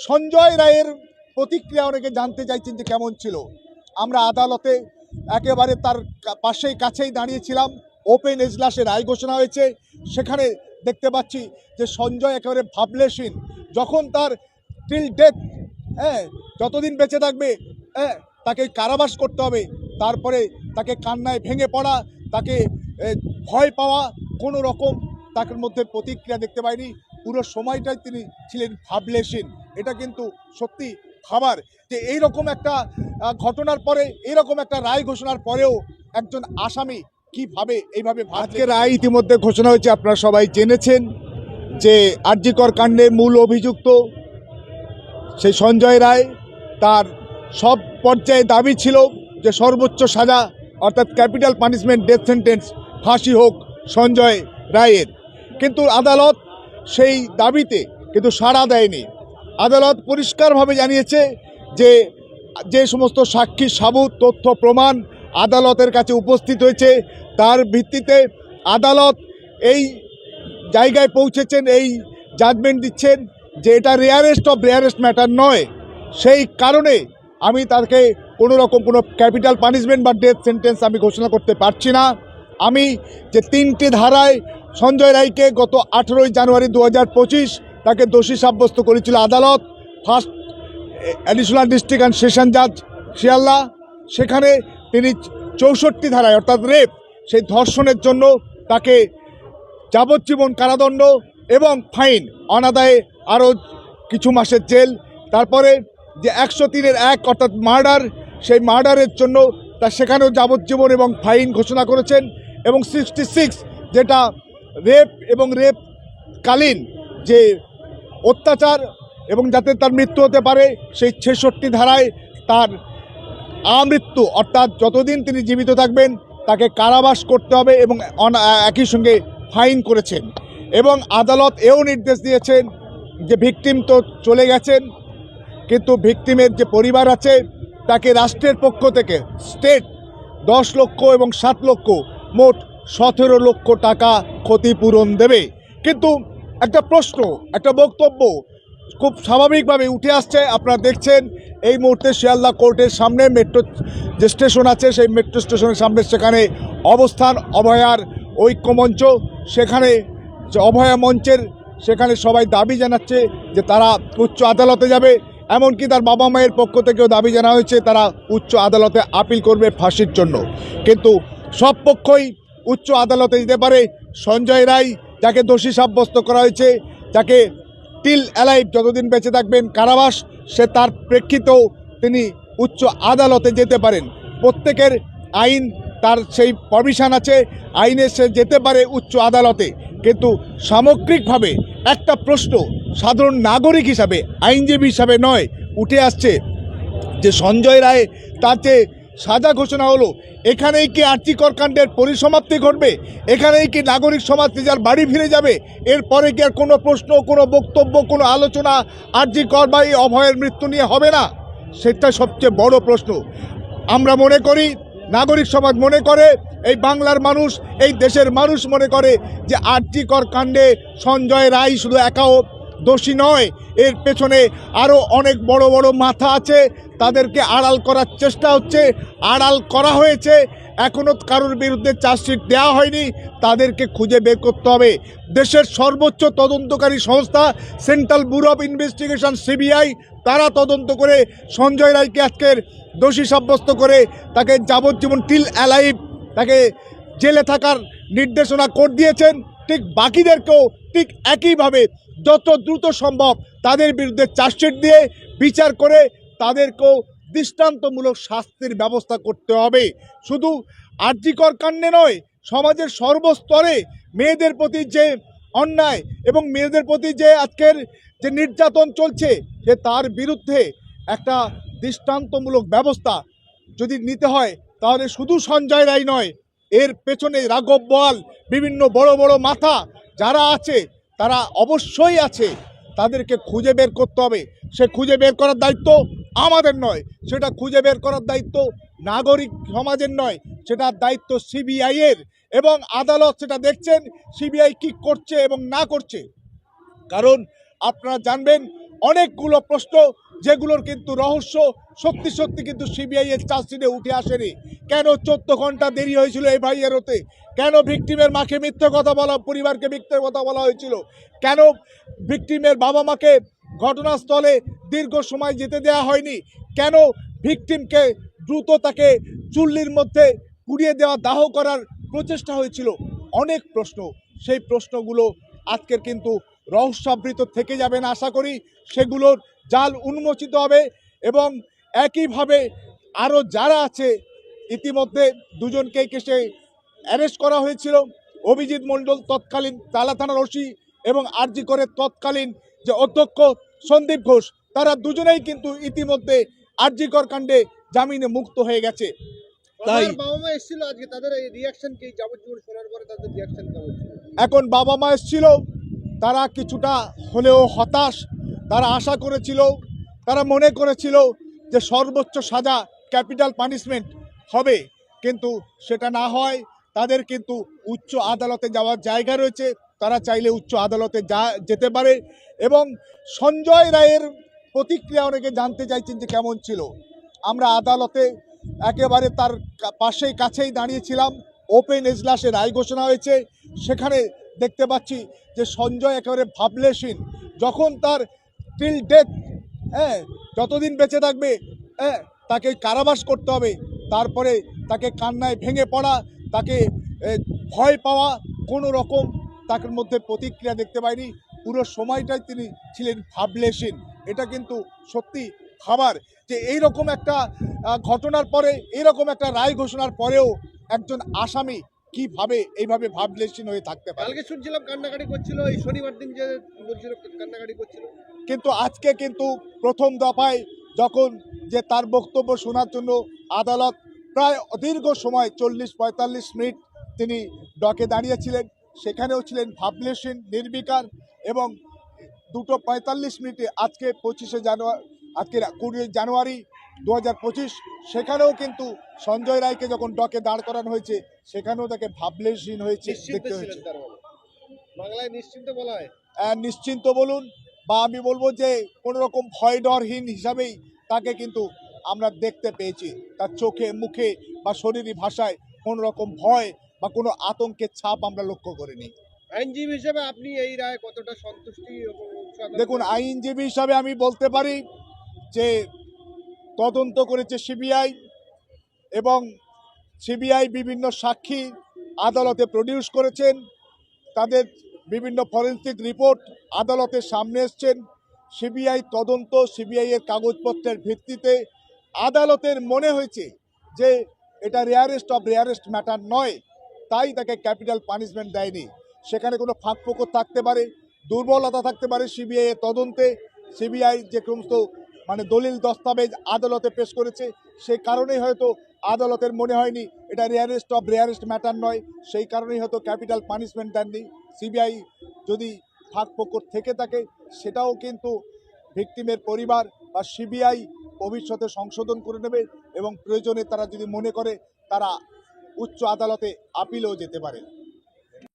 সঞ্জয় রায়ের প্রতিক্রিয়া অনেকে জানতে চাইছেন যে কেমন ছিল। আমরা আদালতে একেবারে তার কাছেই দাঁড়িয়েছিলাম। ওপেন এজলাসে রায় ঘোষণা হয়েছে, সেখানে দেখতে পাচ্ছি যে সঞ্জয় একেবারে ভাবলেশীন। যখন তার টিল ডেথ, যতদিন বেঁচে থাকবে তাকে কারাবাস করতে হবে, তারপরে তাকে কান্নায় ভেঙে পড়া, তাকে ভয় পাওয়া, কোনো রকম তার মধ্যে প্রতিক্রিয়া দেখতে পাইনি। পুরো সময়টাই তিনি ছিলেন ভাবলেশীন। এটা কিন্তু সত্যি ভাবার যে এইরকম একটা ঘটনার পরে, এইরকম একটা রায় ঘোষণার পরেও একজন আসামি কিভাবে এইভাবে। আজকে রায় ইতিমধ্যে ঘোষণা হয়েছে, আপনারা সবাই জেনেছেন যে আর.জি. কর কাণ্ডে মূল অভিযুক্ত সেই সঞ্জয় রায়, তার সব পর্যায়ে দাবি ছিল যে সর্বোচ্চ সাজা অর্থাৎ ক্যাপিটাল পানিশমেন্ট, ডেথ সেন্টেন্স, ফাঁসি হোক সঞ্জয় রায়ের। কিন্তু আদালত সেই দাবিতে কিন্তু সাড়া দেয়নি। আদালত পরিষ্কারভাবে জানিয়েছে যে যে সমস্ত সাক্ষী সাবুত তথ্য প্রমাণ আদালতের কাছে উপস্থিত হয়েছে, তার ভিত্তিতে আদালত এই জায়গায় পৌঁছেছেন, এই জাজমেন্ট দিচ্ছেন যে এটা রেয়ারেস্ট অফ রেয়ারেস্ট ম্যাটার নয়। সেই কারণে আমি তাকে কোনো রকম কোনো ক্যাপিটাল পানিশমেন্ট বা ডেথ সেন্টেন্স আমি ঘোষণা করতে পারছি না। আমি যে 3টি ধারায় সঞ্জয় রায়কে গত 18ই জানুয়ারি 2025 তাকে দোষী সাব্যস্ত করেছিল আদালত, first additional district and session জাজ শিয়ালদা। সেখানে তিনি 64 ধারায় অর্থাৎ রেপ, সেই ধর্ষণের জন্য তাকে যাবজ্জীবন কারাদণ্ড এবং ফাইন, অনাদায়ে আরও কিছু মাসের জেল। তারপরে যে 103-1 অর্থাৎ মার্ডার, সেই মার্ডারের জন্য তা সেখানেও যাবজ্জীবন এবং ফাইন ঘোষণা করেছেন। এবং 66 যেটা রেপ এবং রেপকালীন যে অত্যাচার এবং যাতে তার মৃত্যু হতে পারে, সেই 66 ধারায় তার আমৃত্যু অর্থাৎ যতদিন তিনি জীবিত থাকবেন তাকে কারাবাস করতে হবে এবং একই সঙ্গে ফাইন করেছেন। এবং আদালত এও নির্দেশ দিয়েছেন যে ভিকটিম তো চলে গেছেন, কিন্তু ভিকটিমের যে পরিবার আছে তাকে রাষ্ট্রের পক্ষ থেকে স্টেট 10 লক্ষ এবং 7 লক্ষ মোট 17 লক্ষ টাকা ক্ষতিপূরণ দেবে। কিন্তু একটা প্রশ্ন, একটা বক্তব্য খুব স্বাভাবিকভাবে উঠে আসছে। আপনারা দেখছেন এই মুহূর্তে শিয়ালদা কোর্টের সামনে মেট্রো যে স্টেশন আছে, সেই মেট্রো স্টেশনের সামনে সেখানে অবস্থান অভয়ার ঐক্যমঞ্চ। সেখানে অভয়া মঞ্চের সেখানে সবাই দাবি জানাচ্ছে যে তারা উচ্চ আদালতে যাবে। এমনকি তার বাবা মায়ের পক্ষ থেকেও দাবি জানা হয়েছে তারা উচ্চ আদালতে আপিল করবে ফাঁসির জন্য। কিন্তু সব পক্ষই উচ্চ আদালতে যেতে পারে। সঞ্জয় রায় যাকে দোষী সাব্যস্ত করা হয়েছে, যাকে টিল অ্যালাইভ যতদিন বেঁচে থাকবেন কারাবাস, সে তার প্রেক্ষিতেও তিনি উচ্চ আদালতে যেতে পারেন। প্রত্যেকের আইন তার সেই পারমিশন আছে, আইনে সে যেতে পারে উচ্চ আদালতে। কিন্তু সামগ্রিকভাবে একটা প্রশ্ন সাধারণ নাগরিক হিসাবে, আইনজীবী হিসাবে নয়, উঠে আসছে যে সঞ্জয় রায় তার যে সাজা ঘোষণা হলো, এখানেই কি আর.জি. কর কাণ্ডের পরিসমাপ্তি ঘটবে? এখানেই কি নাগরিক সমাজ যার বাড়ি ফিরে যাবে? এরপরে কি আর কোনো প্রশ্ন, কোনো বক্তব্য, কোনো আলোচনা আর.জি. কর বা এই অভয়ের মৃত্যু নিয়ে হবে না? সেটা সবচেয়ে বড় প্রশ্ন। আমরা মনে করি, নাগরিক সমাজ মনে করে, এই বাংলার মানুষ, এই দেশের মানুষ মনে করে যে আর.জি. কর কাণ্ডে সঞ্জয় রায় শুধু একাও দোষী নয়, এর পেছনে আরও অনেক বড় বড় মাথা আছে। তাদেরকে আড়াল করার চেষ্টা হচ্ছে, আড়াল করা হয়েছে। এখনও কারোর বিরুদ্ধে চার্জশিট দেওয়া হয়নি, তাদেরকে খুঁজে বের করতে হবে। দেশের সর্বোচ্চ তদন্তকারী সংস্থা central bureau of investigation CBI, তারা তদন্ত করে সঞ্জয় রায়কে আজকের দোষী সাব্যস্ত করে তাকে যাবজ্জীবন টিল অ্যালাইভ, তাকে জেলে থাকার নির্দেশনা কোর্ট দিয়েছেন। ঠিক বাকিদেরকেও ঠিক একইভাবে যত দ্রুত সম্ভব তাদের বিরুদ্ধে চার্জশিট দিয়ে বিচার করে তাদেরকেও দৃষ্টান্তমূলক শাস্তির ব্যবস্থা করতে হবে। শুধু আর.জি. কর কাণ্ডে নয়, সমাজের সর্বস্তরে মেয়েদের প্রতি যে অন্যায় এবং মেয়েদের প্রতি যে আজকের যে নির্যাতন চলছে, যে তার বিরুদ্ধে একটা দৃষ্টান্তমূলক ব্যবস্থা যদি নিতে হয়, তাহলে শুধু সঞ্জয় রায় নয়, এর পেছনে রাঘব বোয়াল, বিভিন্ন বড় বড় মাথা যারা আছে তারা অবশ্যই আছে, তাদেরকে খুঁজে বের করতে হবে। সে খুঁজে বের করার দায়িত্ব আমাদের নয়, সেটা খুঁজে বের করার দায়িত্ব নাগরিক সমাজের নয়, সেটার দায়িত্ব সিবিআইয়ের। এবং আদালত সেটা দেখছেন সিবিআই কি করছে এবং না করছে। কারণ আপনারা জানবেন অনেকগুলো প্রশ্ন যেগুলোর কিন্তু রহস্য সত্যি সত্যি কিন্তু সিবিআই এর চার্জশিটে উঠে আসেনি। কেন 14 ঘন্টা দেরি হয়েছিল এই ভাইয়ের হতে? কেন ভিকটিমের মাকে মিথ্যে কথা বলা, পরিবারকে মিথ্যে কথা বলা হয়েছিল? কেন ভিকটিমের বাবা মাকে ঘটনাস্থলে দীর্ঘ সময় যেতে দেওয়া হয়নি? কেন ভিকটিমকে দ্রুত তাকে চুল্লির মধ্যে পুড়িয়ে দেওয়া, দাহ করার প্রচেষ্টা হয়েছিল? অনেক প্রশ্ন, সেই প্রশ্নগুলো আজকের কিন্তু রহস্যাবৃত থেকে যাবেন। আশা করি সেগুলোর জাল উন্মোচিত হবে এবং একইভাবে আরও যারা আছে, ইতিমধ্যে দুজনকে কেসে অ্যারেস্ট করা হয়েছিল। অভিজিৎ মণ্ডল তৎকালীন তালা থানার ওসি এবং আরজি করে তৎকালীন যে অধ্যক্ষ সন্দীপ ঘোষ, তারা দুজনেই কিন্তু ইতিমধ্যে আরজিকর কাণ্ডে জামিনে মুক্ত হয়ে গেছে। তাই বাবা মা এসেছিল আজকে, তাদের এই রিয়াকশন কি, যাবজ্জীবন শোনার পরে তাদের রিয়াকশন কেমন ছিল? এখন বাবা মা এসেছিল, তারা কিছুটা হলেও হতাশ। তারা আশা করেছিল, তারা মনে করেছিল যে সর্বোচ্চ সাজা, ক্যাপিটাল পানিশমেন্ট হবে, কিন্তু সেটা না হয় তাদের কিন্তু উচ্চ আদালতে যাওয়ার জায়গা রয়েছে। তারা চাইলে উচ্চ আদালতে যেতে পারে। এবং সঞ্জয় রায়ের প্রতিক্রিয়া অনেকে জানতে চাইছেন যে কেমন ছিল। আমরা আদালতে একেবারে তার পাশেই কাছেই দাঁড়িয়েছিলাম। ওপেন এজলাসে রায় ঘোষণা হয়েছে, সেখানে দেখতে পাচ্ছি যে সঞ্জয় একেবারে ভাবলেশীন। যখন তার টিল ডেথ, যতদিন বেঁচে থাকবে তাকে কারাবাস করতে হবে, তারপরে তাকে কান্নায় ভেঙে পড়া, তাকে ভয় পাওয়া, কোনো রকম তার মধ্যে প্রতিক্রিয়া দেখতে পাইনি। পুরো সময়টাই তিনি ছিলেন ভাবলেশীন। এটা কিন্তু সত্যি ভাবার যে এইরকম একটা ঘটনার পরে, এইরকম একটা রায় ঘোষণার পরেও একজন আসামি কিভাবে এইভাবে ভাবলেশীন হয়ে থাকতে পারে। কালকে শুনছিলাম কান্নাকাটি করছিল, এই শনিবার দিন যে বলছিল কান্নাকাটি করছিল, কিন্তু আজকে কিন্তু প্রথম দফায় যখন যে তার বক্তব্য শোনার জন্য আদালত প্রায় দীর্ঘ সময় 40-45 মিনিট তিনি ডকে দাঁড়িয়েছিলেন, সেখানেও ছিলেন ভাবলেশীন, নির্বিকার। এবং 2:45 মিনিটে আজকে 25শে জানুয়ারি, আজকে 20 জানুয়ারি 2025, সেখানেও কিন্তু সঞ্জয় রায়কে যখন ডকে দাঁড় করানো হয়েছে, সেখানেও তাকে ভাবলেশীন হয়েছে নিশ্চিন্ত দেখতে ছিলেন। হয়েছে। তার মানে বাংলায় নিশ্চিন্ত বলা হয়। নিশ্চিন্ত বলুন বা আমি বলবো যে কোনো রকম ভয় ডরহীন হিসাবেই তাকে কিন্তু আমরা দেখতে পেয়েছি। তার চোখে মুখে বা শরীরী ভাষায় কোনো রকম ভয় বা কোনো আতঙ্কের ছাপ আমরা লক্ষ্য করিনি। আইনজীবী হিসেবে আপনি এই রায় কতটা সন্তুষ্টি এবং দেখুন, আইনজীবী হিসাবে আমি বলতে পারি যে তদন্ত করেছে সিবিআই এবং সিবিআই বিভিন্ন সাক্ষী আদালতে প্রডিউস করেছেন। তাদের বিভিন্ন ফরেনসিক রিপোর্ট আদালতের সামনে এসছেন। সিবিআই তদন্ত, সিবিআই এর কাগজপত্রের ভিত্তিতে আদালতের মনে হয়েছে যে এটা রেয়ারেস্ট অফ রেয়ারেস্ট ম্যাটার নয়, তাই তাকে ক্যাপিটাল পানিশমেন্ট দেয়নি। সেখানে কোনো ফাঁকফোকর থাকতে পারে, দুর্বলতা থাকতে পারে সিবিআই এর তদন্তে। সিবিআই যে সমস্ত দলিল দস্তাবেজ আদালতে পেশ করেছে, সেই কারণেই হয়তো আদালতের মনে হয়নি এটা রেয়ারেস্ট অফ রেয়ারেস্ট ম্যাটার নয়, সেই কারণেই হয়তো ক্যাপিটাল পানিশমেন্ট দেননি। সিবিআই যদি ফাঁকফোকর থেকে থাকে, সেটাও কিন্তু ভিকটিমের পরিবার বা সিবিআই ভবিষ্যতে সংশোধন করে নেবে এবং প্রয়োজনে তারা যদি মনে করে, তারা উচ্চ আদালতে আপিলেও যেতে পারে।